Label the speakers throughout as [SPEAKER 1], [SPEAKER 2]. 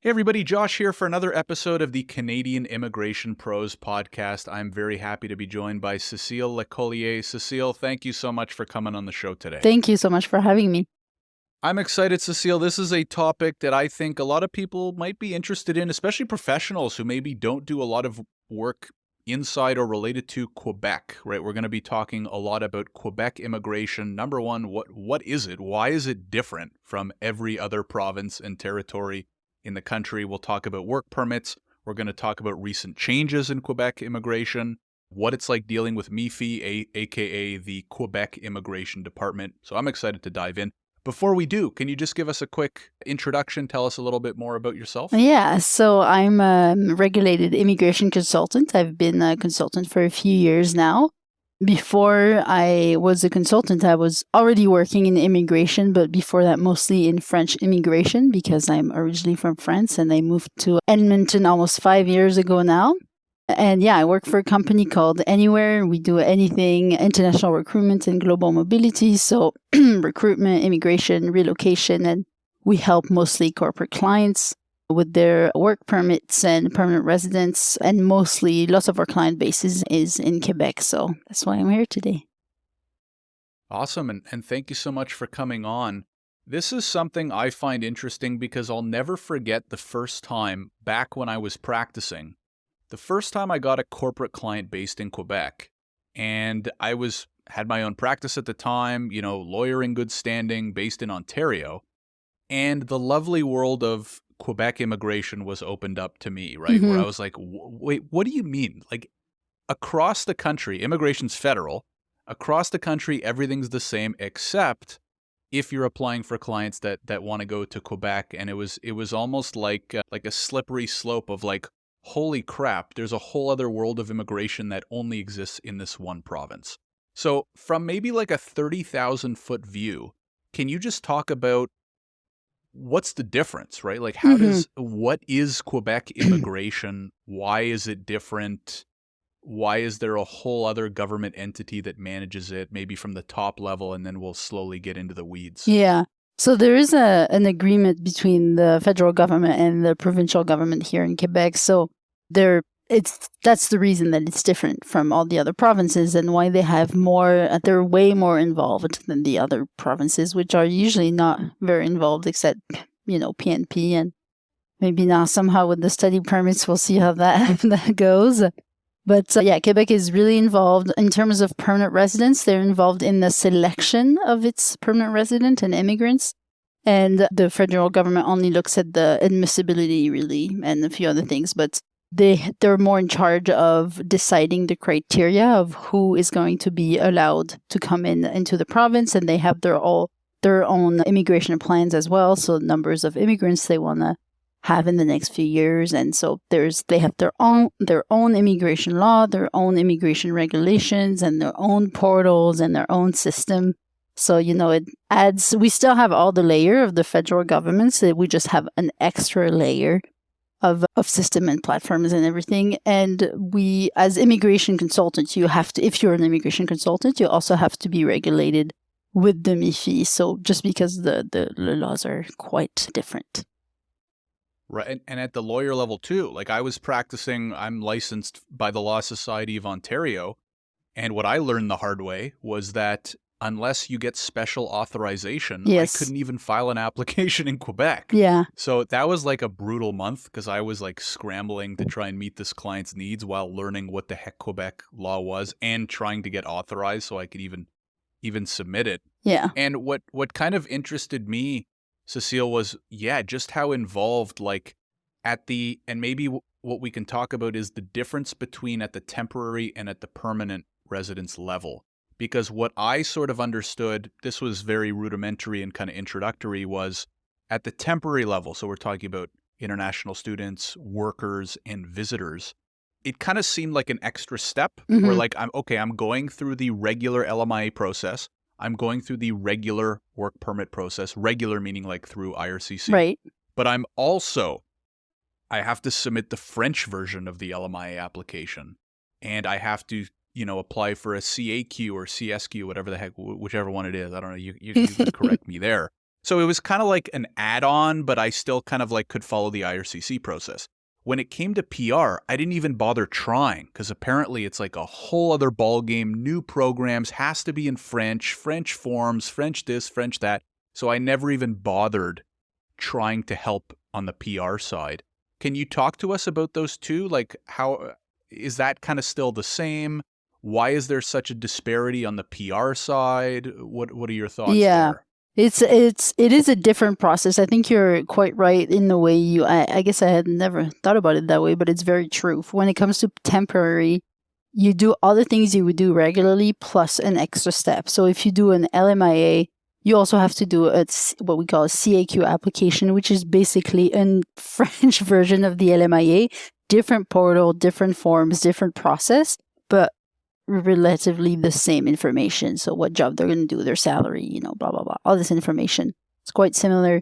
[SPEAKER 1] Hey everybody, Josh here for another episode of the Canadian Immigration Pros podcast. I'm very happy to be joined by Cécile Lécollier. Cécile, thank you so much for coming on the show today.
[SPEAKER 2] Thank you so much for having me.
[SPEAKER 1] I'm excited, Cécile. This is a topic that I think a lot of people might be interested in, especially professionals who maybe don't do a lot of work inside or related to Quebec, right? We're going to be talking a lot about Quebec immigration. Number one, what is it? Why is it different from every other province and territory in the country? We'll talk about work permits. We're going to talk about recent changes in Quebec immigration, what it's like dealing with MIFI, aka the Quebec Immigration Department. So I'm excited to dive in. Before we do, can you just give us a quick introduction? Tell us a little bit more about yourself.
[SPEAKER 2] Yeah, so I'm a regulated immigration consultant. I've been a consultant for a few years now. Before I was a consultant, I was already working in immigration, but before that, mostly in French immigration because I'm originally from France and I moved to Edmonton almost 5 years ago now. And yeah, I work for a company called Anywhere. We do anything international recruitment and global mobility. So recruitment, immigration, relocation, and we help mostly corporate clients with their work permits and permanent residence. And mostly lots of our client base is in Quebec. So that's why I'm here today.
[SPEAKER 1] Awesome. And thank you so much for coming on. This is something I find interesting because I'll never forget the first time back when I was practicing. The first time I got a corporate client based in Quebec, and I had my own practice at the time, lawyer in good standing, based in Ontario, and the lovely world of Quebec immigration was opened up to me, right? Where I was like, wait, what do you mean? Like, across the country, immigration's federal. Across the country, everything's the same except if you're applying for clients that want to go to Quebec. And it was almost like a slippery slope of like, holy crap, there's a whole other world of immigration that only exists in this one province. So from maybe like a 30,000 foot view, can you just talk about what's the difference, right? Like what is Quebec immigration? Why is it different? Why is there a whole other government entity that manages it, maybe from the top level, and then we'll slowly get into the weeds?
[SPEAKER 2] Yeah. So there is an agreement between the federal government and the provincial government here in Quebec. So that's the reason that it's different from all the other provinces and why they have they're way more involved than the other provinces, which are usually not very involved except, PNP. And maybe now somehow with the study permits, we'll see how that goes. But Quebec is really involved in terms of permanent residents. They're involved in the selection of its permanent resident and immigrants. And the federal government only looks at the admissibility, really, and a few other things. But they're more in charge of deciding the criteria of who is going to be allowed to come into the province. And they have their own immigration plans as well. So numbers of immigrants they want to have in the next few years. And so they have their own immigration law, their own immigration regulations, and their own portals and their own system. So, it adds, we still have all the layer of the federal government, so we just have an extra layer of system and platforms and everything. And we, as immigration consultants, if you're an immigration consultant, you also have to be regulated with the MIFI. So just because the laws are quite different.
[SPEAKER 1] Right. And at the lawyer level too, like I was practicing, I'm licensed by the Law Society of Ontario. And what I learned the hard way was that unless you get special authorization,
[SPEAKER 2] yes.
[SPEAKER 1] I couldn't even file an application in Quebec.
[SPEAKER 2] Yeah.
[SPEAKER 1] So that was like a brutal month because I was like scrambling to try and meet this client's needs while learning what the heck Quebec law was and trying to get authorized so I could even submit it.
[SPEAKER 2] Yeah.
[SPEAKER 1] And what kind of interested me, Cécile, was, just how involved, like and maybe what we can talk about is the difference between at the temporary and at the permanent residence level. Because what I sort of understood, this was very rudimentary and kind of introductory, was at the temporary level. So we're talking about international students, workers, and visitors. It kind of seemed like an extra step where like, I'm going through the regular LMIA process. I'm going through the regular work permit process, regular meaning like through IRCC.
[SPEAKER 2] Right.
[SPEAKER 1] But I have to submit the French version of the LMIA application. And I have to, apply for a CAQ or CSQ, whatever the heck, whichever one it is. I don't know. You can correct me there. So it was kind of like an add-on, but I still kind of like could follow the IRCC process. When it came to PR, I didn't even bother trying because apparently it's like a whole other ballgame, new programs, has to be in French, French forms, French this, French that. So I never even bothered trying to help on the PR side. Can you talk to us about those two? Like, how is that kind of still the same? Why is there such a disparity on the PR side? What are your thoughts there?
[SPEAKER 2] It is a different process. I think you're quite right in the way I guess I had never thought about it that way, but it's very true. When it comes to temporary, you do all the things you would do regularly plus an extra step. So if you do an LMIA, you also have to do what we call a CAQ application, which is basically a French version of the LMIA, different portal, different forms, different process, but relatively the same information. So what job they're going to do, their salary, blah, blah, blah. All this information. It's quite similar.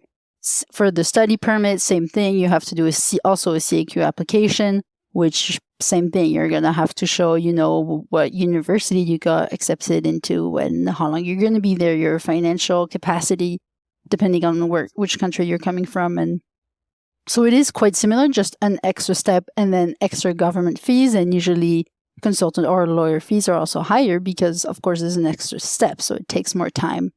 [SPEAKER 2] For the study permit, same thing. You have to do also a CAQ application, which same thing. You're going to have to show, what university you got accepted into and how long you're going to be there, your financial capacity, depending on which country you're coming from. And so it is quite similar, just an extra step and then extra government fees, and usually consultant or lawyer fees are also higher because, of course, there's an extra step, so it takes more time.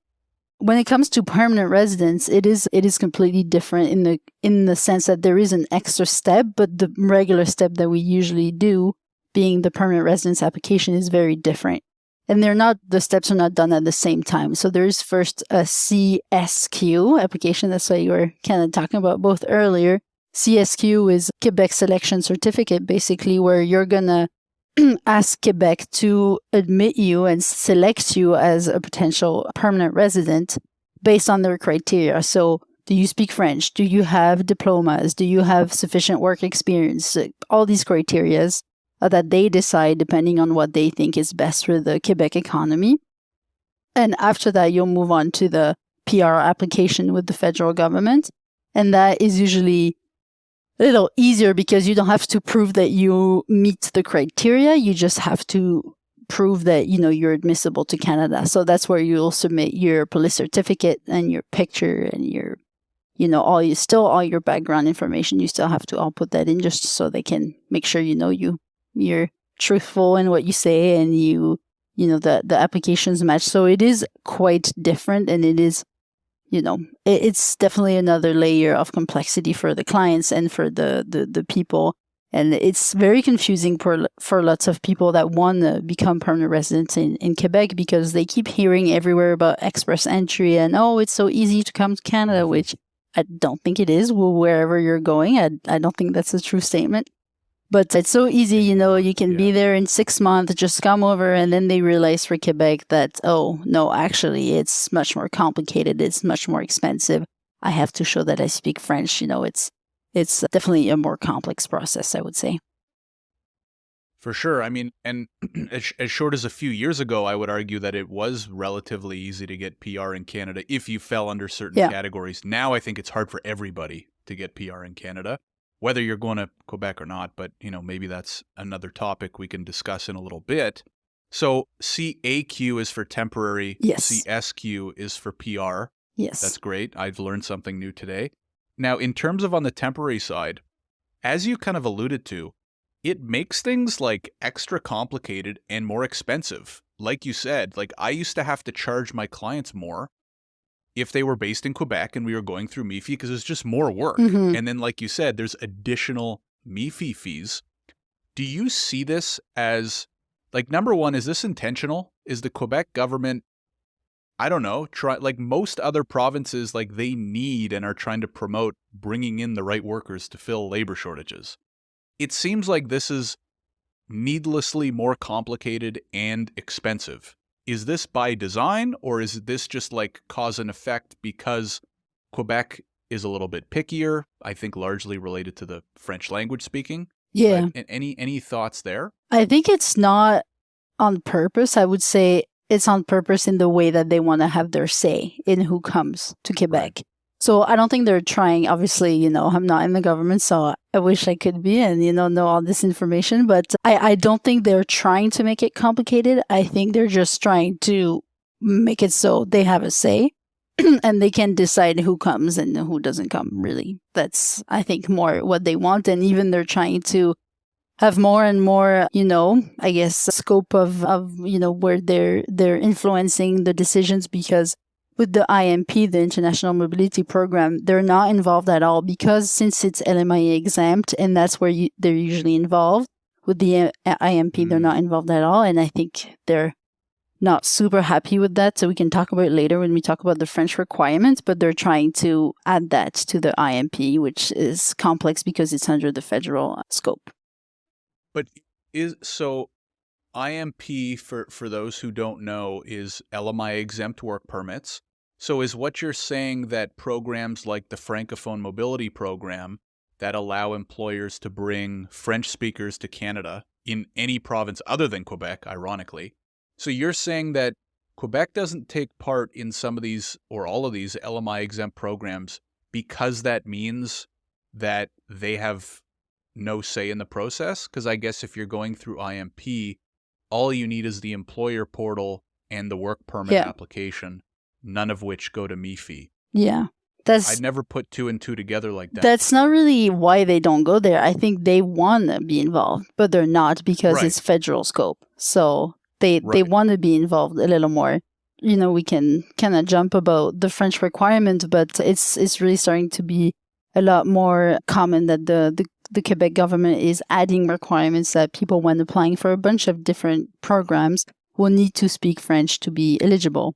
[SPEAKER 2] When it comes to permanent residence, it is completely different in the sense that there is an extra step, but the regular step that we usually do, being the permanent residence application, is very different. And the steps are not done at the same time. So there is first a CSQ application. That's what you were kind of talking about both earlier. CSQ is Quebec Selection Certificate, basically, where you're gonna ask Quebec to admit you and select you as a potential permanent resident based on their criteria. So, do you speak French? Do you have diplomas? Do you have sufficient work experience? All these criteria that they decide depending on what they think is best for the Quebec economy. And after that, you'll move on to the PR application with the federal government. And that is usually a little easier because you don't have to prove that you meet the criteria. You just have to prove that, you're admissible to Canada. So that's where you'll submit your police certificate and your picture and your, all your background information. You still have to all put that in just so they can make sure you're truthful in what you say and the applications match. So it is quite different, and it is, it's definitely another layer of complexity for the clients and for the people. And it's very confusing for lots of people that want to become permanent residents in Quebec because they keep hearing everywhere about express entry and, it's so easy to come to Canada, which I don't think it is. Wherever you're going, I don't think that's a true statement. But it's so easy, you can be there in 6 months, just come over, and then they realize for Quebec that, no, actually, it's much more complicated. It's much more expensive. I have to show that I speak French. It's definitely a more complex process, I would say.
[SPEAKER 1] For sure. I mean, and as short as a few years ago, I would argue that it was relatively easy to get PR in Canada if you fell under certain categories. Now I think it's hard for everybody to get PR in Canada, whether you're going to Quebec or not, but, maybe that's another topic we can discuss in a little bit. So CAQ is for temporary.
[SPEAKER 2] Yes.
[SPEAKER 1] CSQ is for PR.
[SPEAKER 2] Yes.
[SPEAKER 1] That's great. I've learned something new today. Now, in terms of on the temporary side, as you kind of alluded to, it makes things like extra complicated and more expensive. Like you said, like I used to have to charge my clients more if they were based in Quebec and we were going through MIFI because it's just more work.
[SPEAKER 2] Mm-hmm.
[SPEAKER 1] And then, like you said, there's additional MIFI fees. Do you see this as, like, number one, is this intentional? Is the Quebec government, I don't know, like most other provinces, like they need and are trying to promote bringing in the right workers to fill labor shortages? It seems like this is needlessly more complicated and expensive. Is this by design, or is this just like cause and effect because Quebec is a little bit pickier? I think largely related to the French language speaking.
[SPEAKER 2] Yeah.
[SPEAKER 1] But any thoughts there?
[SPEAKER 2] I think it's not on purpose. I would say it's on purpose in the way that they want to have their say in who comes to Quebec. Right. So I don't think they're trying, obviously, I'm not in the government, so I wish I could be and, know all this information. But I don't think they're trying to make it complicated. I think they're just trying to make it so they have a say. and they can decide who comes and who doesn't come, really. That's, I think, more what they want. And even they're trying to have more and more, I guess, scope of where they're influencing the decisions, because with the IMP, the International Mobility Program, they're not involved at all, because since it's LMIA exempt, and that's where they're usually involved. With the IMP, they're not involved at all, and I think they're not super happy with that. So we can talk about it later when we talk about the French requirements, but they're trying to add that to the IMP, which is complex because it's under the federal scope.
[SPEAKER 1] But IMP, for those who don't know, is LMI exempt work permits. So is what you're saying that programs like the Francophone Mobility Program that allow employers to bring French speakers to Canada in any province other than Quebec, ironically. So you're saying that Quebec doesn't take part in some of these or all of these LMI exempt programs because that means that they have no say in the process? Because I guess if you're going through IMP, all you need is the employer portal and the work permit application, none of which go to MIFI.
[SPEAKER 2] Yeah.
[SPEAKER 1] I'd never put two and two together like that.
[SPEAKER 2] That's not really why they don't go there. I think they want to be involved, but they're not, because it's federal scope. So they want to be involved a little more. We can kind of jump about the French requirement, but it's really starting to be a lot more common that the Quebec government is adding requirements that people, when applying for a bunch of different programs, will need to speak French to be eligible.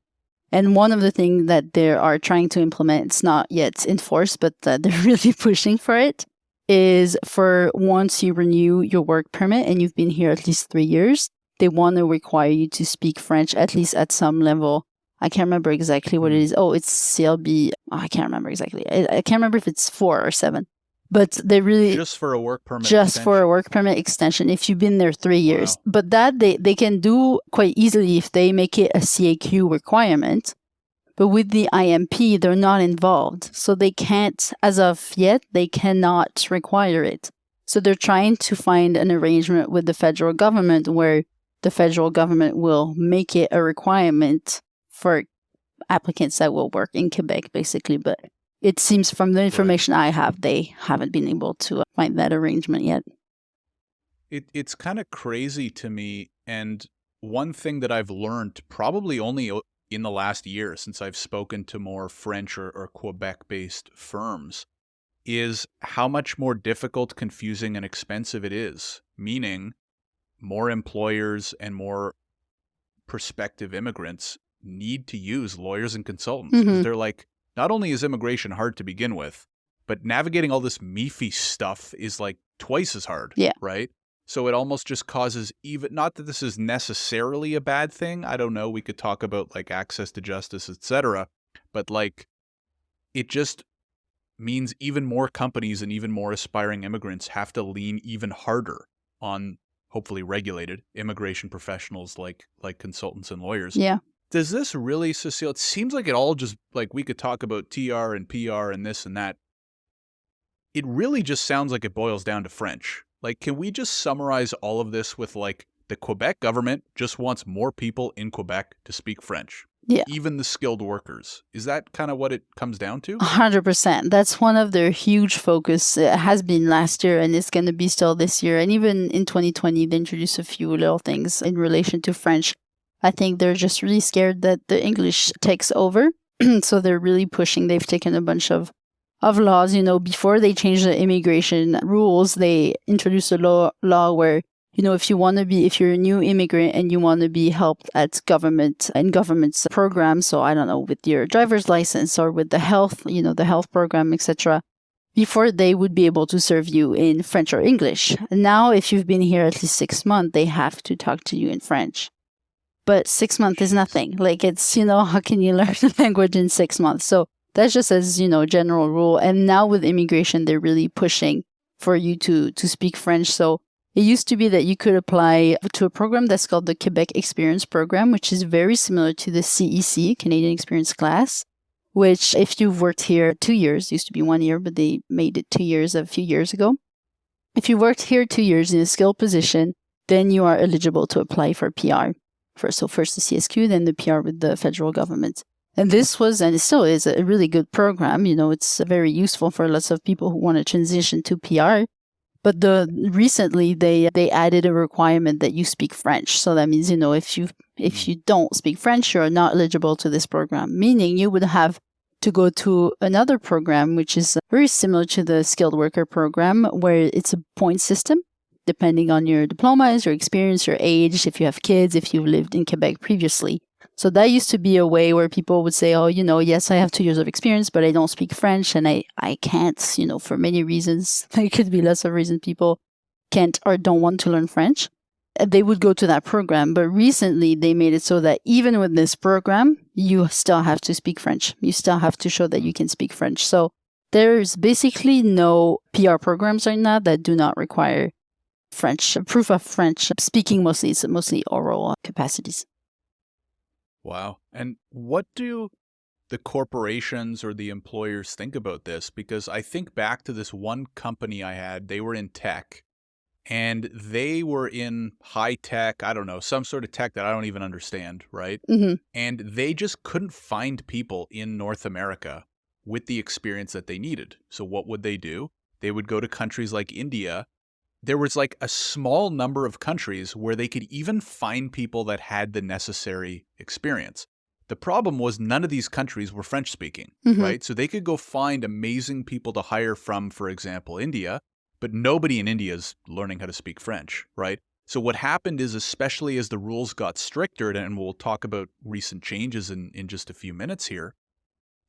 [SPEAKER 2] And one of the things that they are trying to implement, it's not yet enforced, but they're really pushing for it, is for once you renew your work permit and you've been here at least 3 years, they want to require you to speak French, at least at some level. I can't remember exactly what it is. Oh, it's CLB. Oh, I can't remember exactly. I can't remember if it's 4 or 7. But they really...
[SPEAKER 1] Just for a work permit
[SPEAKER 2] extension. For a work permit extension, if you've been there 3 years. Wow. But that they can do quite easily if they make it a CAQ requirement. But with the IMP, they're not involved. So they can't, as of yet, they cannot require it. So they're trying to find an arrangement with the federal government where the federal government will make it a requirement for applicants that will work in Quebec, basically. But it seems from the information I have, they haven't been able to find that arrangement yet.
[SPEAKER 1] It's kind of crazy to me. And one thing that I've learned probably only in the last year since I've spoken to more French or Quebec-based firms is how much more difficult, confusing, and expensive it is. Meaning more employers and more prospective immigrants need to use lawyers and consultants. Because they're like, not only is immigration hard to begin with, but navigating all this MIFI stuff is like twice as hard, right? So it almost just causes even, not that this is necessarily a bad thing. I don't know. We could talk about like access to justice, etc. But like, it just means even more companies and even more aspiring immigrants have to lean even harder on hopefully regulated immigration professionals like consultants and lawyers.
[SPEAKER 2] Yeah.
[SPEAKER 1] Does this really, Cécile, it seems like it all just, like we could talk about TR and PR and this and that. It really just sounds like it boils down to French. Like, can we just summarize all of this with like the Quebec government just wants more people in Quebec to speak French?
[SPEAKER 2] Yeah.
[SPEAKER 1] Even the skilled workers. Is that kind of what it comes down to?
[SPEAKER 2] 100%. That's one of their huge focus. It has been last year and it's going to be still this year. And even in 2020, they introduced a few little things in relation to French. I think they're just really scared that the English takes over. So they're really pushing. They've taken a bunch of laws. Before they changed the immigration rules, they introduced a law where, if you're a new immigrant and you want to be helped at government's programs, so I don't know, with your driver's license or with the health, the health program, etc., before they would be able to serve you in French or English. Now, if you've been here at least 6 months, they have to talk to you in French. But 6 months is nothing. Like, it's, how can you learn the language in 6 months? So that's just as, general rule. And now with immigration, they're really pushing for you to speak French. So it used to be that you could apply to a program that's called the Quebec Experience Program, which is very similar to the CEC, Canadian Experience Class, which if you've worked here 2 years, used to be 1 year, but they made it 2 years a few years ago. If you worked here 2 years in a skilled position, then you are eligible to apply for PR. First the CSQ, then the PR with the federal government. And this was, and it still is, a really good program. It's very useful for lots of people who want to transition to PR. But recently they added a requirement that you speak French. So that means, if you don't speak French, you're not eligible to this program, meaning you would have to go to another program, which is very similar to the skilled worker program, where it's a point system, depending on your diplomas, your experience, your age, if you have kids, if you've lived in Quebec previously. So that used to be a way where people would say, oh, yes, I have 2 years of experience, but I don't speak French and I can't, for many reasons. There could be lots of reasons people can't or don't want to learn French. They would go to that program. But recently they made it so that even with this program, you still have to speak French. You still have to show that you can speak French. So there's basically no PR programs right now that do not require French, proof of French speaking mostly. It's mostly oral capacities.
[SPEAKER 1] Wow. And what do the corporations or the employers think about this? Because I think back to this one company I had, they were in tech and they were in high tech, I don't know, some sort of tech that I don't even understand, right?
[SPEAKER 2] Mm-hmm.
[SPEAKER 1] And they just couldn't find people in North America with the experience that they needed. So what would they do? They would go to countries like India. There was like a small number of countries where they could even find people that had the necessary experience. The problem was none of these countries were French speaking, right? So they could go find amazing people to hire from, for example, India, but nobody in India is learning how to speak French, right? So what happened is, especially as the rules got stricter, and we'll talk about recent changes in just a few minutes here,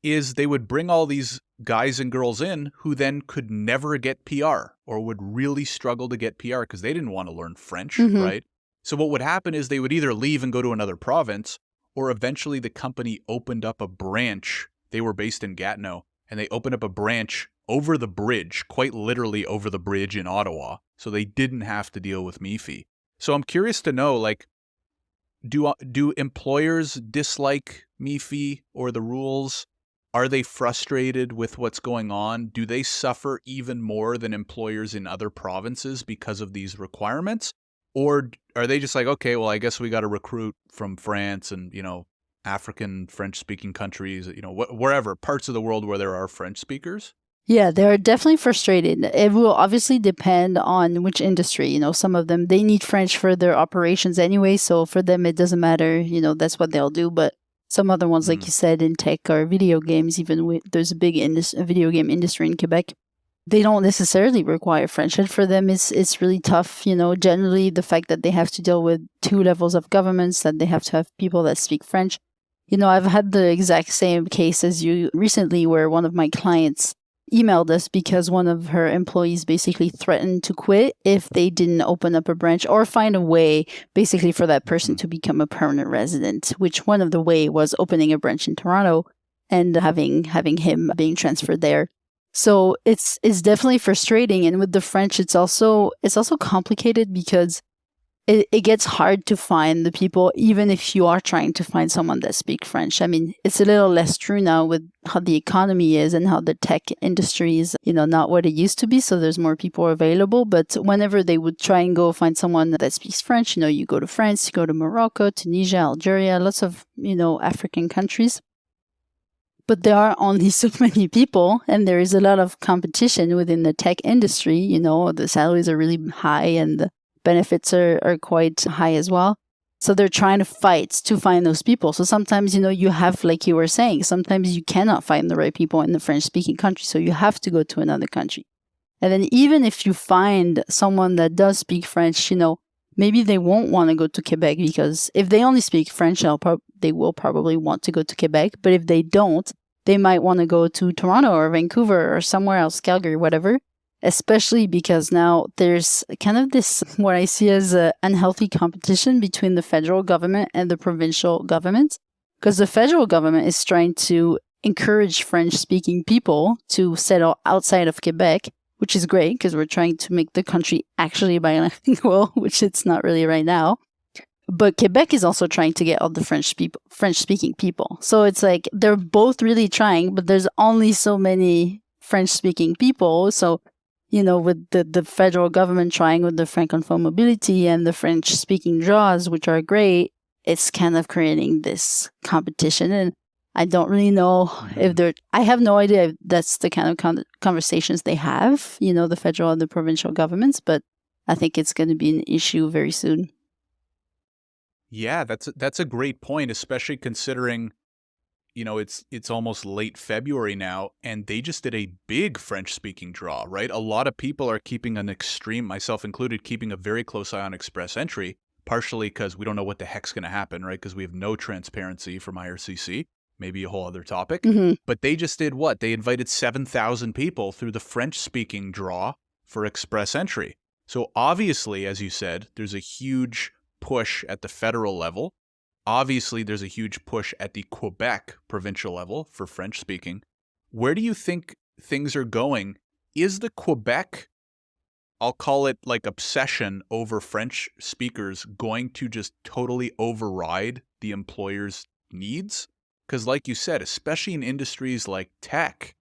[SPEAKER 1] is they would bring all these guys and girls in who then could never get PR or would really struggle to get PR because they didn't want to learn French, right? So what would happen is they would either leave and go to another province, or eventually the company opened up a branch. They were based in Gatineau, and they opened up a branch over the bridge, quite literally over the bridge in Ottawa, so they didn't have to deal with MIFI. So I'm curious to know, like, do employers dislike MIFI or the rules? Are they frustrated with what's going on? Do they suffer even more than employers in other provinces because of these requirements? Or are they just like, okay, well, I guess we got to recruit from France and, African French-speaking countries, wherever, parts of the world where there are French speakers?
[SPEAKER 2] Yeah, they're definitely frustrated. It will obviously depend on which industry. Some of them, they need French for their operations anyway, so for them it doesn't matter, that's what they'll do. But some other ones, like you said, in tech or video games, there's a big video game industry in Quebec. They don't necessarily require French, and for them it's really tough. Generally the fact that they have to deal with 2 levels of governments, that they have to have people that speak French. I've had the exact same case as you recently, where one of my clients emailed us because one of her employees basically threatened to quit if they didn't open up a branch or find a way basically for that person to become a permanent resident, which one of the way was opening a branch in Toronto and having him being transferred there. So it's definitely frustrating. And with the French, it's also complicated because it gets hard to find the people, even if you are trying to find someone that speaks French. I mean, it's a little less true now with how the economy is and how the tech industry is, not what it used to be. So there's more people available. But whenever they would try and go find someone that speaks French, you go to France, you go to Morocco, Tunisia, Algeria, lots of, African countries. But there are only so many people, and there is a lot of competition within the tech industry. The salaries are really high and the benefits are quite high as well. So they're trying to fight to find those people. So sometimes, you have, like you were saying, sometimes you cannot find the right people in the French-speaking country. So you have to go to another country. And then even if you find someone that does speak French, maybe they won't want to go to Quebec, because if they only speak French, they will probably want to go to Quebec. But if they don't, they might want to go to Toronto or Vancouver or somewhere else, Calgary, whatever. Especially because now there's kind of this, what I see as an unhealthy competition between the federal government and the provincial government. Because the federal government is trying to encourage French-speaking people to settle outside of Quebec, which is great because we're trying to make the country actually bilingual, which it's not really right now. But Quebec is also trying to get all the French-speaking people. So it's like they're both really trying, but there's only so many French-speaking people. So with the federal government trying with the Francophone mobility and the French-speaking jobs, which are great, it's kind of creating this competition. And I don't really know if they're, I have no idea if that's the kind of conversations they have, the federal and the provincial governments, but I think it's going to be an issue very soon.
[SPEAKER 1] Yeah, that's a great point, especially considering, it's almost late February now, and they just did a big French-speaking draw, right? A lot of people are keeping an extreme, myself included, keeping a very close eye on express entry, partially because we don't know what the heck's going to happen, right? Because we have no transparency from IRCC. Maybe a whole other topic. But they just did what? They invited 7,000 people through the French-speaking draw for express entry. So obviously, as you said, there's a huge push at the federal level. Obviously, there's a huge push at the Quebec provincial level for French-speaking. Where do you think things are going? Is the Quebec, I'll call it like obsession over French speakers, going to just totally override the employer's needs? Because like you said, especially in industries like tech,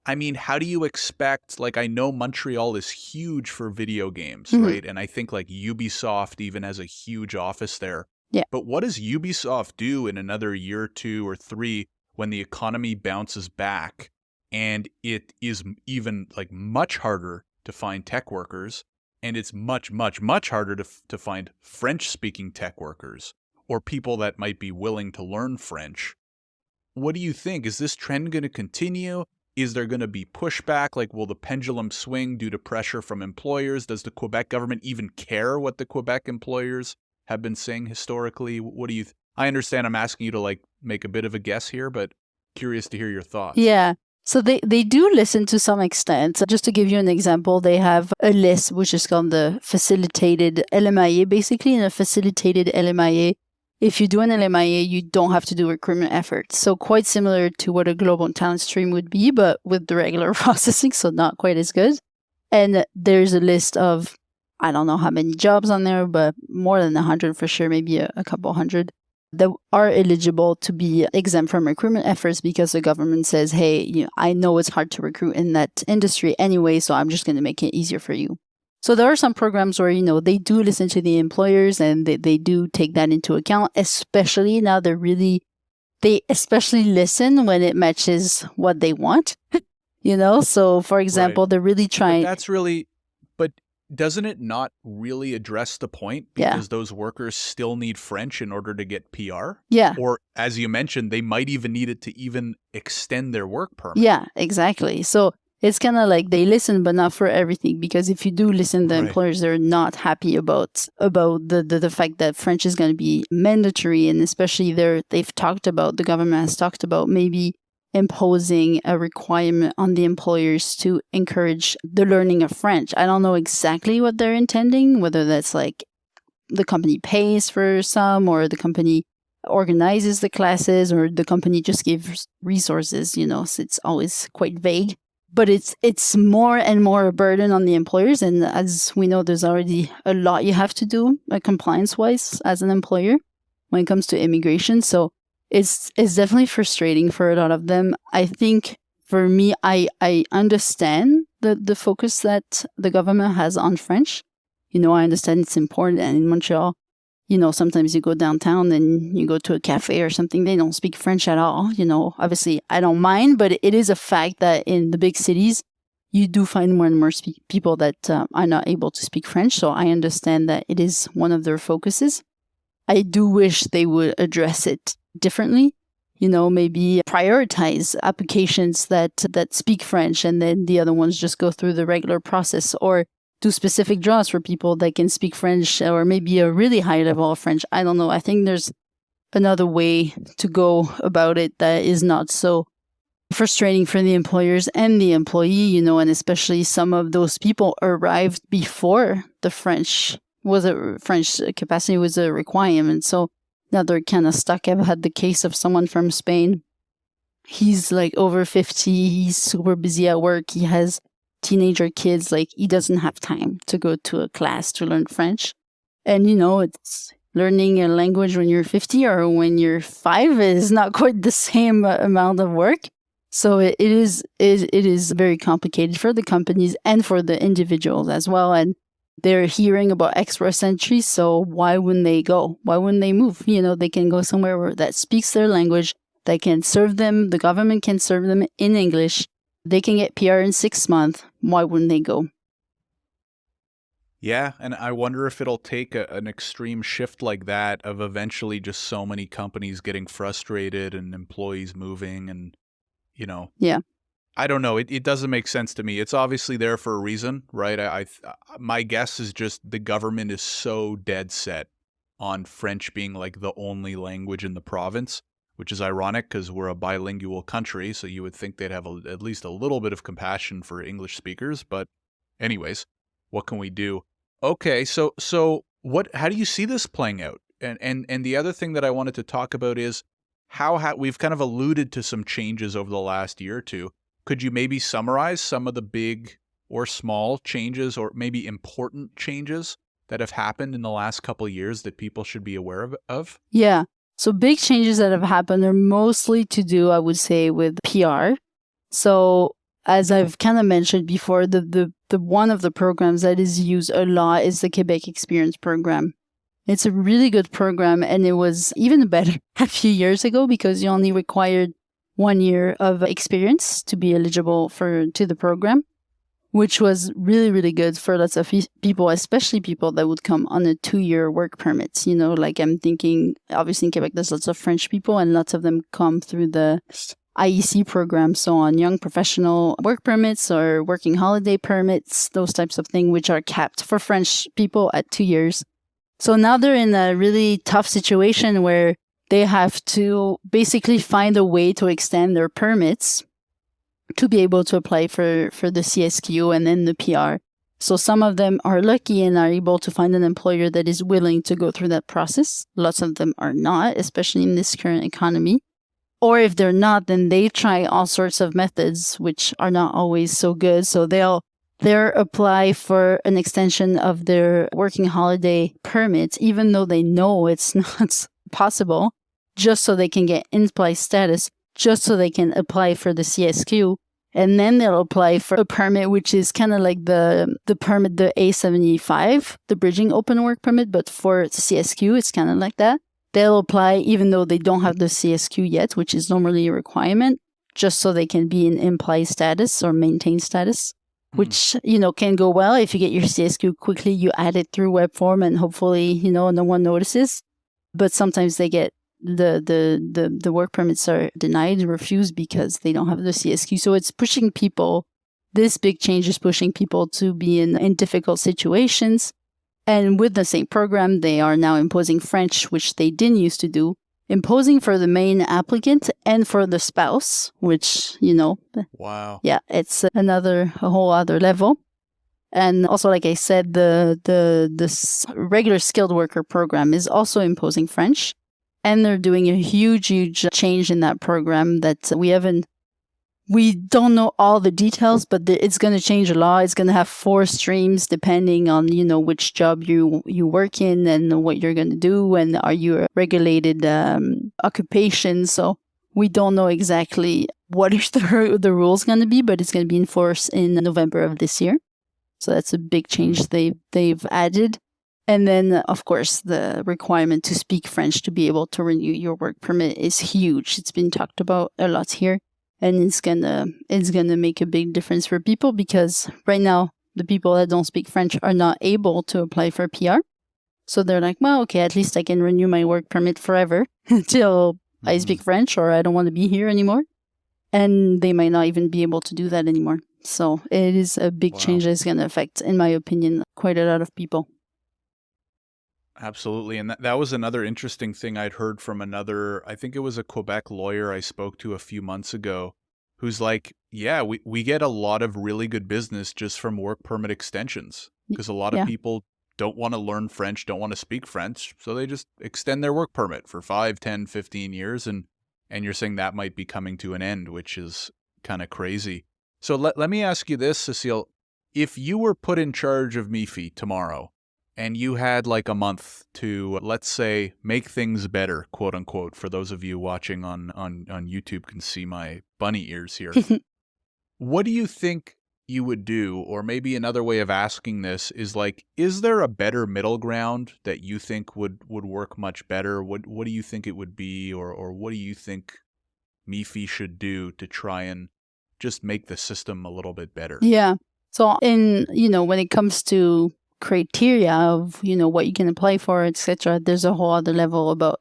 [SPEAKER 1] I mean, how do you expect, like, I know Montreal is huge for video games, right? And I think like Ubisoft even has a huge office there.
[SPEAKER 2] Yeah.
[SPEAKER 1] But what does Ubisoft do in another year, 2 or 3, when the economy bounces back and it is even like much harder to find tech workers, and it's much, much, much harder to find French-speaking tech workers or people that might be willing to learn French? What do you think? Is this trend going to continue? Is there going to be pushback? Like, will the pendulum swing due to pressure from employers? Does the Quebec government even care what the Quebec employers have been saying historically? What do you I understand I'm asking you to like make a bit of a guess here, but curious to hear your thoughts.
[SPEAKER 2] Yeah. So they do listen to some extent. So just to give you an example, they have a list which is called the facilitated LMIA. Basically, in a facilitated LMIA, if you do an LMIA, you don't have to do recruitment efforts. So quite similar to what a global talent stream would be, but with the regular processing, so not quite as good. And there's a list of, I don't know how many jobs on there, but more than 100 for sure, maybe a couple hundred, that are eligible to be exempt from recruitment efforts because the government says, hey, I know it's hard to recruit in that industry anyway, so I'm just going to make it easier for you. So there are some programs where, they do listen to the employers and they do take that into account, especially now they especially listen when it matches what they want, So, for example, They're really trying...
[SPEAKER 1] But doesn't it not really address the point? Because those workers still need French in order to get PR?
[SPEAKER 2] Yeah.
[SPEAKER 1] Or, as you mentioned, they might even need it to even extend their work permit.
[SPEAKER 2] Yeah, exactly. So it's kind of like they listen, but not for everything. Because if you do listen, the employers, they're not happy about the fact that French is going to be mandatory. And especially the government has talked about maybe imposing a requirement on the employers to encourage the learning of French. I don't know exactly what they're intending, whether that's like the company pays for some, or the company organizes the classes, or the company just gives resources, so it's always quite vague. But it's more and more a burden on the employers. And as we know, there's already a lot you have to do compliance-wise as an employer when it comes to immigration. So it's definitely frustrating for a lot of them. I think for me, I understand the focus that the government has on French. I understand it's important. And in Montreal, sometimes you go downtown and you go to a cafe or something, they don't speak French at all. Obviously I don't mind, but it is a fact that in the big cities, you do find more and more people that are not able to speak French. So I understand that it is one of their focuses. I do wish they would address it differently, maybe prioritize applications that speak French, and then the other ones just go through the regular process, or do specific draws for people that can speak French, or maybe a really high level of French. I don't know. I think there's another way to go about it that is not so frustrating for the employers and the employee, and especially some of those people arrived before the French capacity was a requirement. So now they're kind of stuck. I've had the case of someone from Spain. He's like over 50. He's super busy at work. He has teenager kids. Like, he doesn't have time to go to a class to learn French. And, it's learning a language when you're 50 or when you're 5 is not quite the same amount of work. So it is very complicated for the companies and for the individuals as well. And they're hearing about express entry, so why wouldn't they go? Why wouldn't they move? They can go somewhere that speaks their language, that can serve them. The government can serve them in English. They can get PR in 6 months. Why wouldn't they go?
[SPEAKER 1] Yeah, and I wonder if it'll take an extreme shift like that of eventually just so many companies getting frustrated and employees moving and,
[SPEAKER 2] Yeah.
[SPEAKER 1] I don't know. It doesn't make sense to me. It's obviously there for a reason, right? My guess is just the government is so dead set on French being like the only language in the province, which is ironic because we're a bilingual country, so you would think they'd have at least a little bit of compassion for English speakers. But anyways, what can we do? Okay, so how do you see this playing out? And the other thing that I wanted to talk about is how we've kind of alluded to some changes over the last year or two. Could you maybe summarize some of the big or small changes or maybe important changes that have happened in the last couple of years that people should be aware of?
[SPEAKER 2] Yeah. So big changes that have happened are mostly to do, I would say, with PR. So as I've kind of mentioned before, the one of the programs that is used a lot is the Quebec Experience program. It's a really good program, and it was even better a few years ago because you only required 1 year of experience to be eligible to the program, which was really, really good for lots of people, especially people that would come on a 2-year work permit. Like I'm thinking, obviously in Quebec, there's lots of French people, and lots of them come through the IEC program, so on young professional work permits or working holiday permits, those types of things, which are capped for French people at 2 years. So now they're in a really tough situation where they have to basically find a way to extend their permits to be able to apply for the CSQ and then the PR. So some of them are lucky and are able to find an employer that is willing to go through that process. Lots of them are not, especially in this current economy. Or if they're not, then they try all sorts of methods, which are not always so good. So they'll apply for an extension of their working holiday permit, even though they know it's not possible, just so they can get in-place status, just so they can apply for the CSQ. And then they'll apply for a permit, which is kind of like the permit, the A75, the bridging open work permit, but for CSQ, it's kind of like that. They'll apply even though they don't have the CSQ yet, which is normally a requirement, just so they can be in in-place status or maintain status, which, can go well. If you get your CSQ quickly, you add it through web form and hopefully, no one notices. But sometimes they get the work permits are denied, refused because they don't have the CSQ. So it's pushing people. This big change is pushing people to be in difficult situations. And with the same program, they are now imposing French, which they didn't used to do, imposing for the main applicant and for the spouse, which,
[SPEAKER 1] Wow.
[SPEAKER 2] Yeah, it's a whole other level. And also, like I said, the regular skilled worker program is also imposing French. And they're doing a huge, huge change in that program that we don't know all the details, but it's going to change a lot. It's going to have 4 streams depending on, which job you work in and what you're going to do. And are you a regulated occupation? So we don't know exactly what is the rules going to be, but it's going to be in force in November of this year. So that's a big change they've added. And then, of course, the requirement to speak French to be able to renew your work permit is huge. It's been talked about a lot here. And it's gonna make a big difference for people because right now, the people that don't speak French are not able to apply for PR. So they're like, well, okay, at least I can renew my work permit forever until I speak French or I don't want to be here anymore. And they might not even be able to do that anymore. So it is a big change that's going to affect, in my opinion, quite a lot of people.
[SPEAKER 1] Absolutely. And that was another interesting thing I'd heard from I think it was a Quebec lawyer I spoke to a few months ago, who's like, yeah, we get a lot of really good business just from work permit extensions because a lot of people don't want to learn French, don't want to speak French. So they just extend their work permit for 5, 10, 15 years. And you're saying that might be coming to an end, which is kind of crazy. So let me ask you this, Cécile. If you were put in charge of MIFI tomorrow, and you had like a month to, let's say, make things better, quote unquote, for those of you watching on YouTube can see my bunny ears here. What do you think you would do? Or maybe another way of asking this is like, is there a better middle ground that you think would work much better? What do you think it would be? Or what do you think MIFI should do to try and just make the system a little bit better?
[SPEAKER 2] Yeah. So when it comes to criteria of, what you can apply for, etc., there's a whole other level about,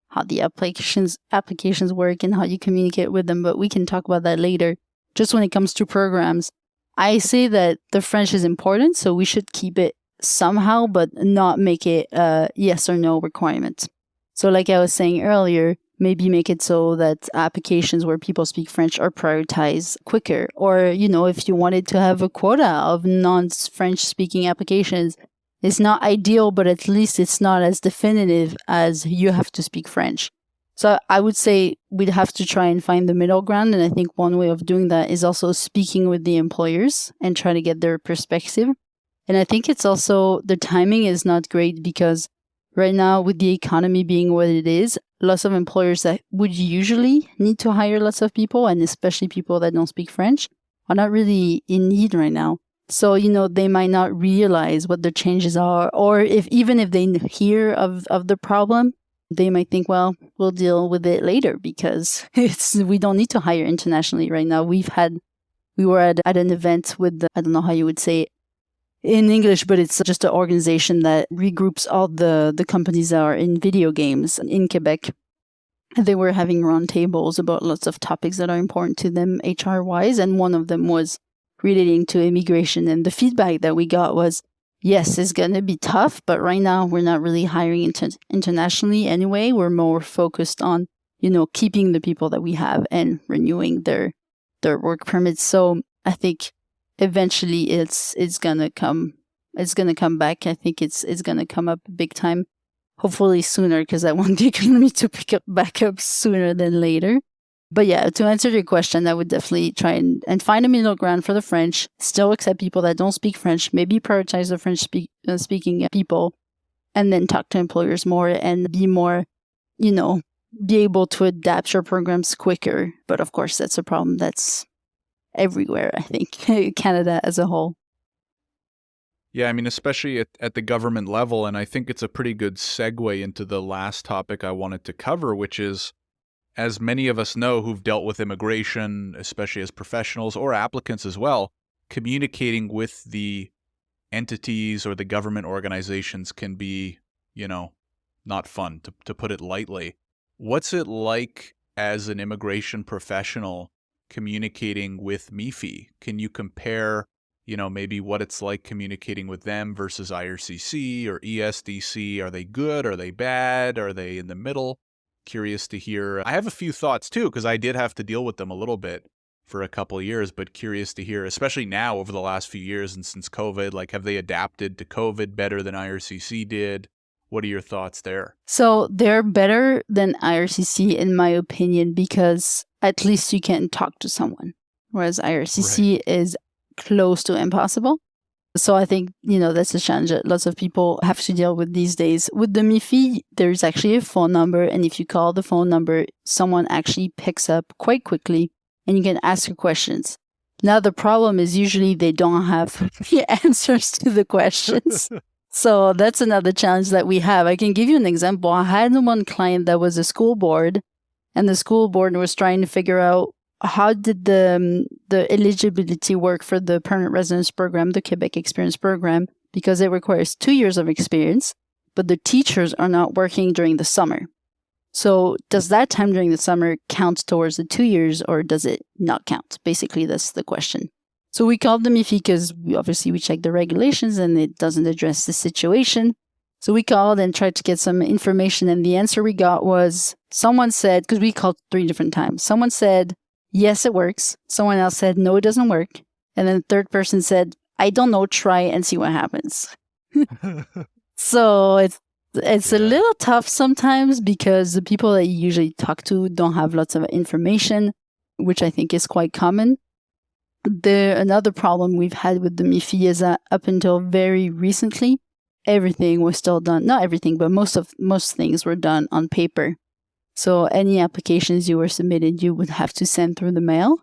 [SPEAKER 2] how the applications work and how you communicate with them, but we can talk about that later. Just when it comes to programs, I say that the French is important, so we should keep it somehow, but not make it a yes or no requirement. So like I was saying earlier, maybe make it so that applications where people speak French are prioritized quicker. Or, if you wanted to have a quota of non-French speaking applications, it's not ideal, but at least it's not as definitive as you have to speak French. So I would say we'd have to try and find the middle ground. And I think one way of doing that is also speaking with the employers and try to get their perspective. And I think it's also, the timing is not great because right now, with the economy being what it is, lots of employers that would usually need to hire lots of people, and especially people that don't speak French, are not really in need right now. So, they might not realize what the changes are, or even if they hear of the problem, they might think, well, we'll deal with it later because we don't need to hire internationally right now. We were at an event with, I don't know how you would say it in English, but it's just an organization that regroups all the companies that are in video games in Quebec. They were having roundtables about lots of topics that are important to them HR-wise, and one of them was relating to immigration. And the feedback that we got was, yes, it's going to be tough, but right now we're not really hiring internationally anyway. We're more focused on, keeping the people that we have and renewing their work permits. So I think eventually it's gonna come back. I think it's gonna come up big time. Hopefully sooner, because I want the economy to pick up back up sooner than later. But yeah, to answer your question, I would definitely try and find a middle ground for the French. Still accept people that don't speak French. Maybe prioritize the French speaking people, and then talk to employers more and be more, be able to adapt your programs quicker. But of course, that's a problem that's everywhere, I think, Canada as a whole.
[SPEAKER 1] Yeah, I mean, especially at the government level, and I think it's a pretty good segue into the last topic I wanted to cover, which is, as many of us know who've dealt with immigration, especially as professionals or applicants as well, communicating with the entities or the government organizations can be, not fun, to put it lightly. What's it like as an immigration professional communicating with MIFI? Can you compare, maybe what it's like communicating with them versus IRCC or ESDC? Are they good? Are they bad? Are they in the middle? Curious to hear. I have a few thoughts too, because I did have to deal with them a little bit for a couple of years, but curious to hear, especially now over the last few years and since COVID, like, have they adapted to COVID better than IRCC did? What are your thoughts there?
[SPEAKER 2] So they're better than IRCC, in my opinion, because at least you can talk to someone, whereas IRCC is close to impossible. So I think, that's a challenge that lots of people have to deal with these days. With the MIFI, there's actually a phone number, and if you call the phone number, someone actually picks up quite quickly, and you can ask your questions. Now, the problem is usually they don't have the answers to the questions. So that's another challenge that we have. I can give you an example. I had one client that was a school board, and the school board was trying to figure out how did the eligibility work for the permanent residence program, the Quebec Experience program, because it requires 2 years of experience, but the teachers are not working during the summer. So does that time during the summer count towards the 2 years, or does it not count? Basically, that's the question. So we called the MIFI because we checked the regulations and it doesn't address the situation. So we called and tried to get some information, and the answer we got was, someone said, because we called 3 different times, someone said, yes, it works. Someone else said, no, it doesn't work. And then the third person said, I don't know, try and see what happens. So it's a little tough sometimes because the people that you usually talk to don't have lots of information, which I think is quite common. Another problem we've had with the MIFI is that up until very recently, everything was still done. Not everything, but most things were done on paper. So any applications you were submitted, you would have to send through the mail,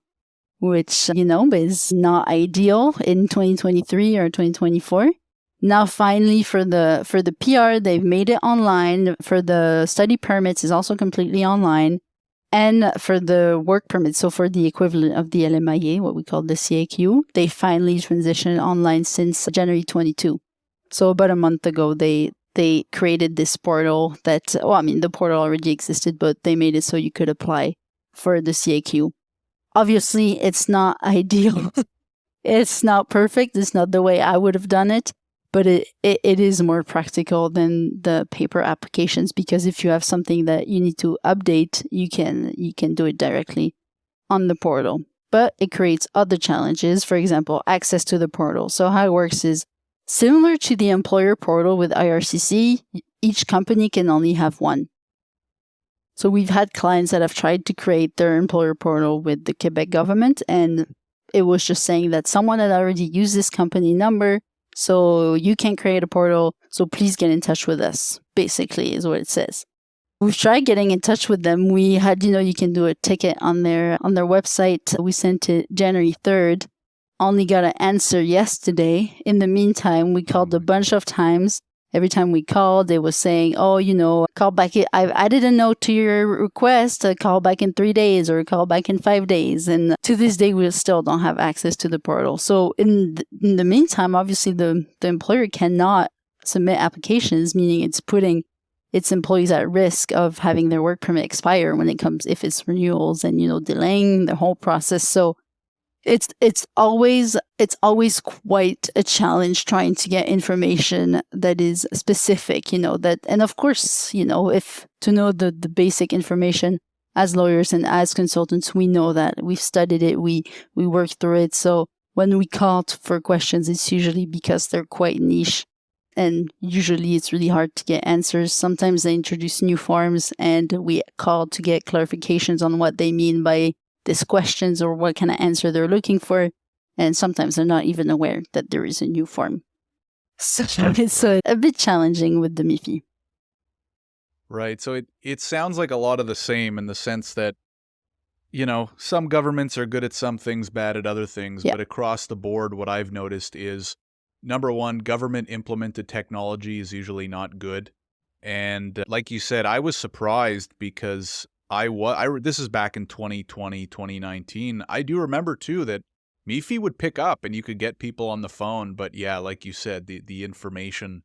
[SPEAKER 2] which, is not ideal in 2023 or 2024. Now, finally, for the PR, they've made it online. For the study permits, is also completely online. And for the work permit, so for the equivalent of the LMIA, what we call the CAQ, they finally transitioned online since January 22. So about a month ago, they created this portal that, the portal already existed, but they made it so you could apply for the CAQ. Obviously, it's not ideal. It's not perfect. It's not the way I would have done it, but it is more practical than the paper applications, because if you have something that you need to update, you can do it directly on the portal. But it creates other challenges, for example, access to the portal. So how it works is similar to the employer portal with IRCC, each company can only have one. So we've had clients that have tried to create their employer portal with the Quebec government, and it was just saying that someone had already used this company number, so you can't create a portal, so please get in touch with us, basically, is what it says. We've tried getting in touch with them. We had, you can do a ticket on their website. We sent it January 3rd. Only got an answer yesterday. In the meantime, we called a bunch of times. Every time we called, they was saying, call back. I added a note to your request, call back in 3 days or call back in 5 days. And to this day, we still don't have access to the portal. So in the meantime, obviously, the employer cannot submit applications, meaning it's putting its employees at risk of having their work permit expire if it's renewals and, delaying the whole process. So it's always quite a challenge trying to get information that is specific, and of course, if to know the basic information as lawyers and as consultants, we know that we've studied it, we worked through it. So when we call for questions, it's usually because they're quite niche, and usually it's really hard to get answers. Sometimes they introduce new forms and we call to get clarifications on what they mean by these questions or what kind of answer they're looking for. And sometimes they're not even aware that there is a new form. So it's a bit challenging with the MIFI.
[SPEAKER 1] Right. So it sounds like a lot of the same in the sense that, some governments are good at some things, bad at other things.
[SPEAKER 2] Yeah.
[SPEAKER 1] But across the board, what I've noticed is, number one, government implemented technology is usually not good. And like you said, I was surprised because this is back in 2020, 2019. I do remember, too, that MIFI would pick up and you could get people on the phone. But yeah, like you said, the information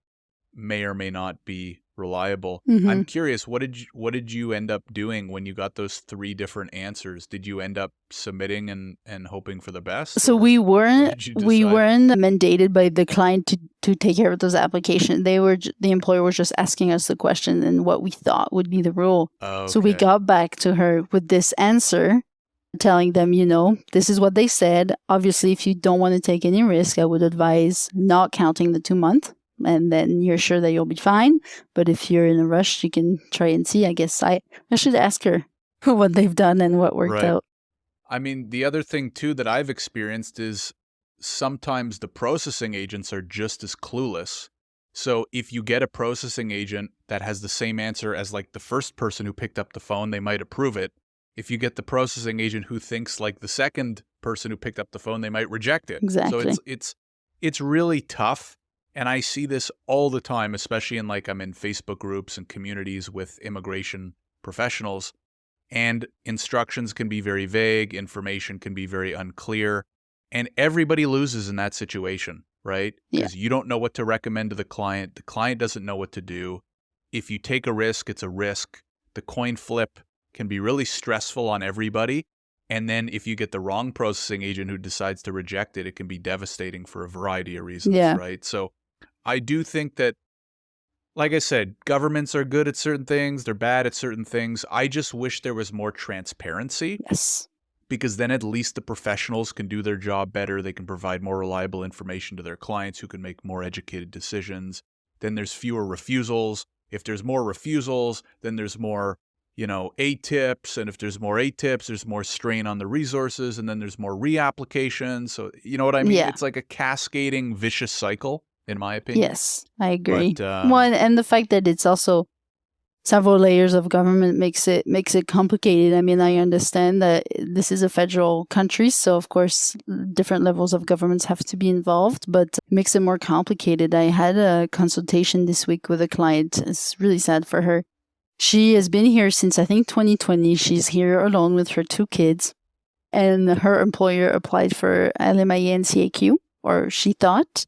[SPEAKER 1] may or may not be reliable.
[SPEAKER 2] Mm-hmm.
[SPEAKER 1] I'm curious, what did you end up doing when you got those 3 different answers? Did you end up submitting and hoping for the best?
[SPEAKER 2] So we weren't mandated by the client to take care of those applications. The employer was just asking us the question and what we thought would be the rule.
[SPEAKER 1] Okay.
[SPEAKER 2] So we got back to her with this answer, telling them, this is what they said. Obviously, if you don't want to take any risk, I would advise not counting the 2 months. And then you're sure that you'll be fine. But if you're in a rush, you can try and see. I guess I should ask her what they've done and what worked out.
[SPEAKER 1] I mean, the other thing, too, that I've experienced is sometimes the processing agents are just as clueless. So if you get a processing agent that has the same answer as like the first person who picked up the phone, they might approve it. If you get the processing agent who thinks like the second person who picked up the phone, they might reject it.
[SPEAKER 2] Exactly.
[SPEAKER 1] So it's really tough. And I see this all the time, especially I'm in Facebook groups and communities with immigration professionals, and instructions can be very vague, information can be very unclear, and everybody loses in that situation, right? Because you don't know what to recommend to the client doesn't know what to do. If you take a risk, it's a risk. The coin flip can be really stressful on everybody. And then if you get the wrong processing agent who decides to reject it, it can be devastating for a variety of reasons, right? So I do think that, like I said, governments are good at certain things. They're bad at certain things. I just wish there was more transparency.
[SPEAKER 2] Yes.
[SPEAKER 1] Because then at least the professionals can do their job better. They can provide more reliable information to their clients who can make more educated decisions. Then there's fewer refusals. If there's more refusals, then there's more, ATIPs. And if there's more ATIPs, there's more strain on the resources. And then there's more reapplications. So, you know what I mean?
[SPEAKER 2] Yeah.
[SPEAKER 1] It's like a cascading vicious cycle, in my opinion.
[SPEAKER 2] Yes, I agree.
[SPEAKER 1] But,
[SPEAKER 2] One, and the fact that it's also several layers of government makes it complicated. I mean, I understand that this is a federal country, so of course different levels of governments have to be involved, but it makes it more complicated. I had a consultation this week with a client. It's really sad for her. She has been here since, I think, 2020. She's here alone with her 2 kids. And her employer applied for LMIA and CAQ, or she thought.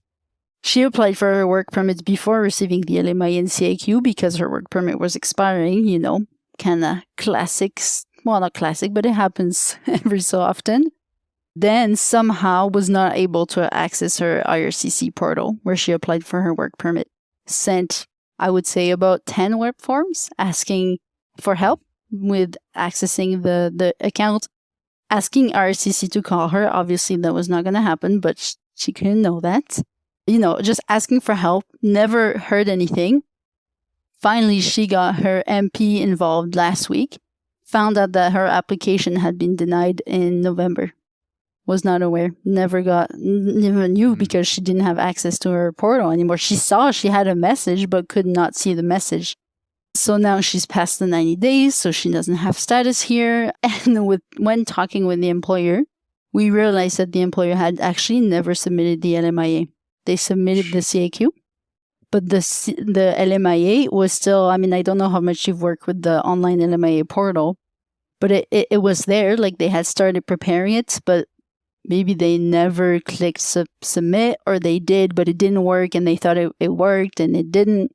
[SPEAKER 2] She applied for her work permit before receiving the LMIA and CAQ because her work permit was expiring, kind of classics. Well, not classic, but it happens every so often. Then somehow was not able to access her IRCC portal where she applied for her work permit. Sent, I would say, about 10 web forms asking for help with accessing the account, asking IRCC to call her. Obviously, that was not going to happen, but she couldn't know that. Just asking for help, never heard anything. Finally, she got her MP involved last week, found out that her application had been denied in November. Was not aware, never knew because she didn't have access to her portal anymore. She saw she had a message, but could not see the message. So now she's past the 90 days, so she doesn't have status here. And when talking with the employer, we realized that the employer had actually never submitted the LMIA. They submitted the CAQ, but the LMIA was still, I don't know how much you've worked with the online LMIA portal, but it was there, like they had started preparing it, but maybe they never clicked submit, or they did, but it didn't work, and they thought it worked, and it didn't.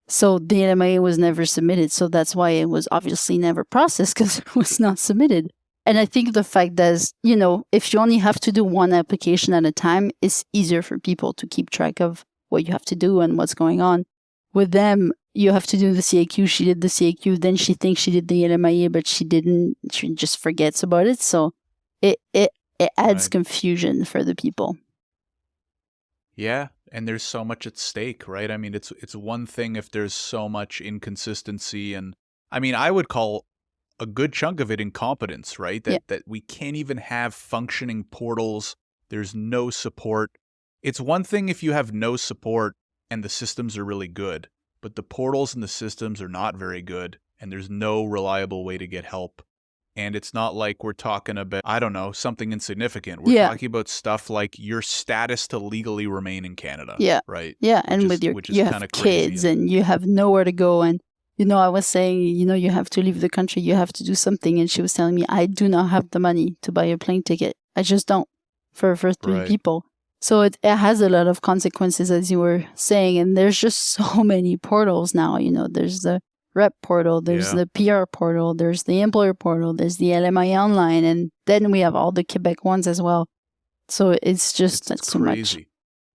[SPEAKER 2] So the LMIA was never submitted, so that's why it was obviously never processed, because it was not submitted. And I think the fact that, if you only have to do one application at a time, it's easier for people to keep track of what you have to do and what's going on. With them, you have to do the CAQ. She did the CAQ, then she thinks she did the LMIA, but she didn't. She just forgets about it. So it adds confusion for the people.
[SPEAKER 1] Yeah, and there's so much at stake, right? It's one thing if there's so much inconsistency, and I would call a good chunk of it incompetence, right? That we can't even have functioning portals. There's no support. It's one thing if you have no support and the systems are really good, but the portals and the systems are not very good, and there's no reliable way to get help. And it's not like we're talking about, something insignificant. We're talking about stuff like your status to legally remain in Canada.
[SPEAKER 2] Yeah.
[SPEAKER 1] Right.
[SPEAKER 2] Yeah. And you have kids and you have nowhere to go. And, I was saying, you have to leave the country. You have to do something. And she was telling me, I do not have the money to buy a plane ticket. I just don't for 3 people. So it has a lot of consequences, as you were saying. And there's just so many portals now. There's the rep portal, there's the PR portal, there's the employer portal, there's the LMI online, and then we have all the Quebec ones as well. So it's just that's too much.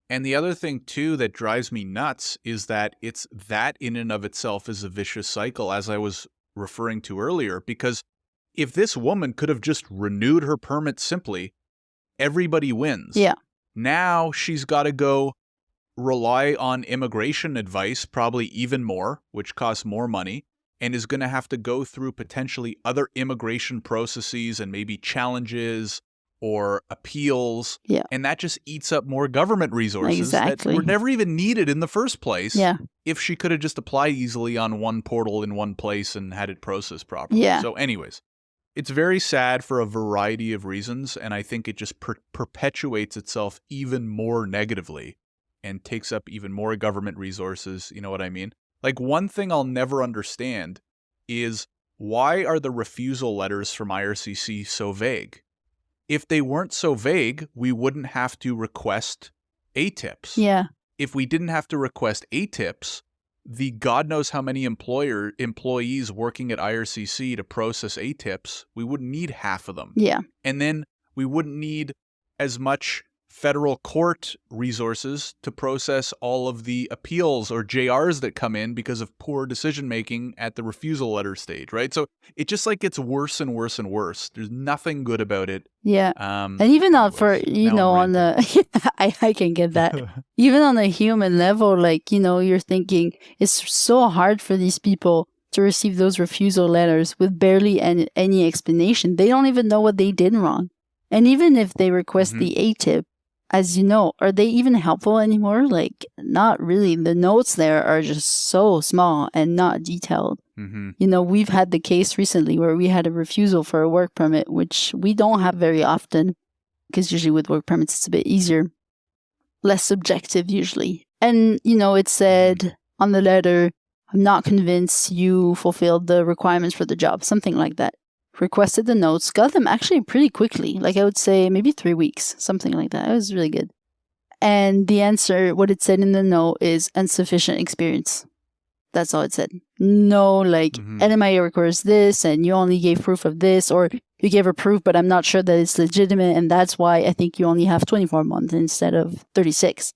[SPEAKER 1] And the other thing too that drives me nuts is that that in and of itself is a vicious cycle, as I was referring to earlier, because if this woman could have just renewed her permit simply, everybody wins.
[SPEAKER 2] Yeah.
[SPEAKER 1] Now she's got to go rely on immigration advice, probably even more, which costs more money, and is going to have to go through potentially other immigration processes and maybe challenges or appeals.
[SPEAKER 2] Yeah.
[SPEAKER 1] And that just eats up more government resources that were never even needed in the first place.
[SPEAKER 2] Yeah.
[SPEAKER 1] If she could have just applied easily on one portal in one place and had it processed properly.
[SPEAKER 2] Yeah.
[SPEAKER 1] So anyways, it's very sad for a variety of reasons, and I think it just perpetuates itself even more negatively and takes up even more government resources, you know what I mean? Like, one thing I'll never understand is why are the refusal letters from IRCC so vague? If they weren't so vague, we wouldn't have to request ATIPs.
[SPEAKER 2] Yeah.
[SPEAKER 1] If we didn't have to request ATIPs, the God knows how many employees working at IRCC to process ATIPs, we wouldn't need half of them.
[SPEAKER 2] Yeah.
[SPEAKER 1] And then we wouldn't need as much federal court resources to process all of the appeals or JRs that come in because of poor decision-making at the refusal letter stage, right? So it just gets worse and worse and worse. There's nothing good about it.
[SPEAKER 2] Yeah. And even on the, I can get that. Even on a human level, you're thinking it's so hard for these people to receive those refusal letters with barely any explanation. They don't even know what they did wrong. And even if they request the ATIP, as you know, are they even helpful anymore? Not really. The notes there are just so small and not detailed. Mm-hmm. We've had the case recently where we had a refusal for a work permit, which we don't have very often, because usually with work permits, it's a bit easier, less subjective usually. And, it said on the letter, I'm not convinced you fulfilled the requirements for the job, something like that. Requested the notes, got them actually pretty quickly. Like I would say maybe 3 weeks, something like that. It was really good. And the answer, what it said in the note is insufficient experience. That's all it said. No, like, LMIA requires this, and you only gave proof of this, or you gave a proof, but I'm not sure that it's legitimate, and that's why I think you only have 24 months instead of 36.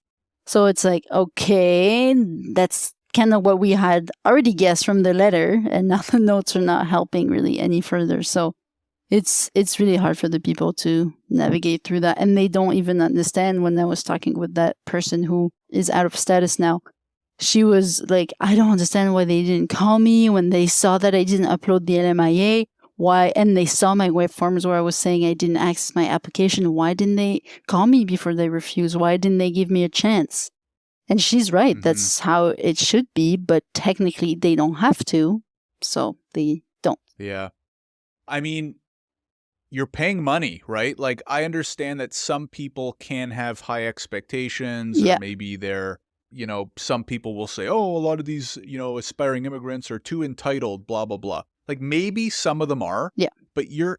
[SPEAKER 2] So it's like, okay, that's kind of what we had already guessed from the letter, and now the notes are not helping really any further. So it's really hard for the people to navigate through that, and they don't even understand. When I was talking with that person who is out of status now, she was like, I don't understand why they didn't call me when they saw that I didn't upload the LMIA. Why? And they saw my web forms where I was saying I didn't access my application. Why didn't they call me before they refused? Why didn't they give me a chance? And she's right. That's how it should be. But technically, they don't have to. So they don't.
[SPEAKER 1] Yeah. I mean, you're paying money, right? Like, I understand that some people can have high expectations, or maybe they're, some people will say, oh, a lot of these, aspiring immigrants are too entitled, blah, blah, blah. Like, maybe some of them are, but you're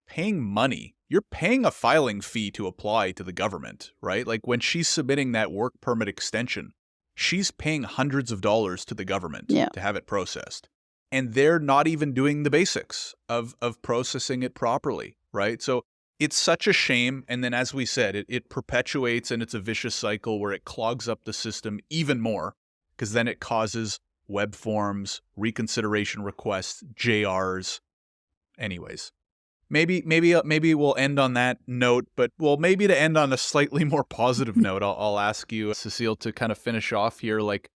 [SPEAKER 1] paying money. You're paying a filing fee to apply to the government, right? Like, when she's submitting that work permit extension, she's paying hundreds of dollars to the government to have it processed. And they're not even doing the basics of processing it properly, right? So it's such a shame. And then, as we said, it perpetuates, and it's a vicious cycle where it clogs up the system even more, because then it causes web forms, reconsideration requests, JRs. Anyways, maybe we'll end on that note, but maybe to end on a slightly more positive note, I'll ask you, Cécile, to kind of finish off here. Like,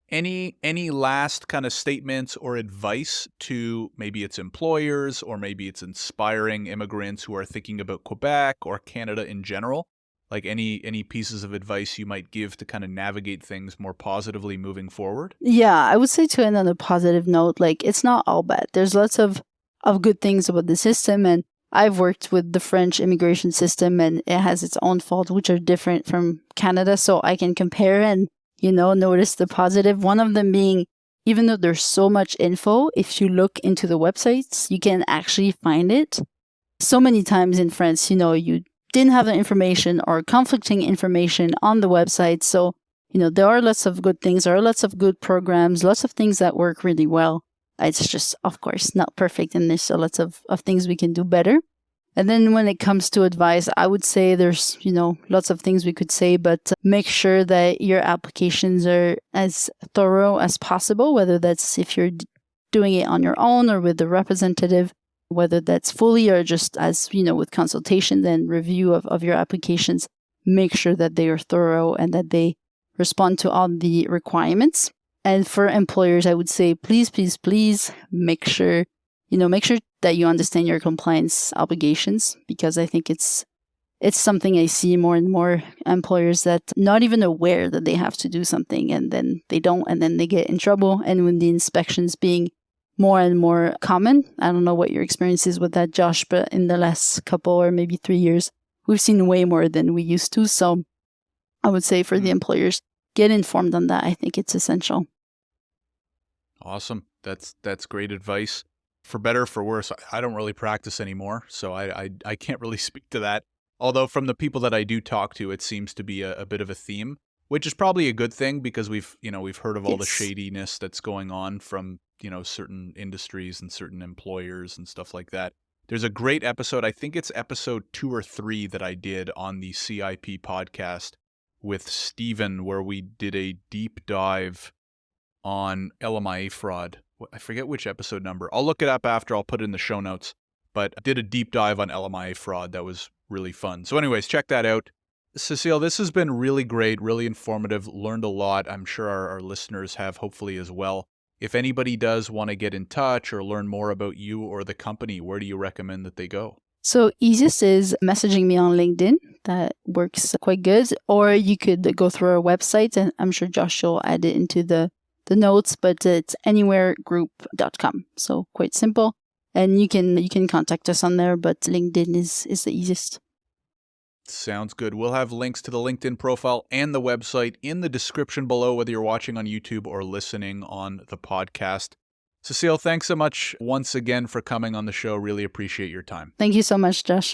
[SPEAKER 1] any last kind of statements or advice to maybe it's employers, or maybe it's inspiring immigrants who are thinking about Quebec or Canada in general? Like, any pieces of advice you might give to kind of navigate things more positively moving forward?
[SPEAKER 2] Yeah, I would say, to end on a positive note, like, it's not all bad. There's lots of good things about the system, and I've worked with the French immigration system, and it has its own faults, which are different from Canada, so I can compare and, notice the positive. One of them being, even though there's so much info, if you look into the websites, you can actually find it. So many times in France, you didn't have the information or conflicting information on the website. So, there are lots of good things. There are lots of good programs, lots of things that work really well. It's just, of course, not perfect, and there's still lots of things we can do better. And then when it comes to advice, I would say there's, lots of things we could say, but make sure that your applications are as thorough as possible, whether that's if you're doing it on your own or with a representative, whether that's fully or just as, with consultation and review of your applications. Make sure that they are thorough and that they respond to all the requirements. And for employers, I would say, please, please, please make sure that you understand your compliance obligations, because I think it's something I see more and more employers that not even aware that they have to do something, and then they don't, and then they get in trouble. And when the inspections being more and more common, I don't know what your experience is with that, Josh, but in the last couple or maybe 3 years, we've seen way more than we used to. So I would say for the employers, get informed on that. I think it's essential.
[SPEAKER 1] Awesome. That's great advice. For better or for worse, I don't really practice anymore, so I can't really speak to that. Although from the people that I do talk to, it seems to be a bit of a theme, which is probably a good thing, because we've heard of all the shadiness that's going on from, certain industries and certain employers and stuff like that. There's a great episode, I think it's episode 2 or 3, that I did on the CIP podcast with Steven, where we did a deep dive on LMIA fraud. I forget which episode number. I'll look it up after. I'll put it in the show notes. But I did a deep dive on LMIA fraud. That was really fun. So anyways, check that out. Cécile, this has been really great, really informative, learned a lot. I'm sure our listeners have, hopefully, as well. If anybody does want to get in touch or learn more about you or the company, where do you recommend that they go?
[SPEAKER 2] So easiest is messaging me on LinkedIn. That works quite good. Or you could go through our website, and I'm sure Josh will add it into the notes, but it's anywheregroup.com. So quite simple. And you can contact us on there, but LinkedIn is the easiest.
[SPEAKER 1] Sounds good. We'll have links to the LinkedIn profile and the website in the description below, whether you're watching on YouTube or listening on the podcast. Cécile, thanks so much once again for coming on the show. Really appreciate your time.
[SPEAKER 2] Thank you so much, Josh.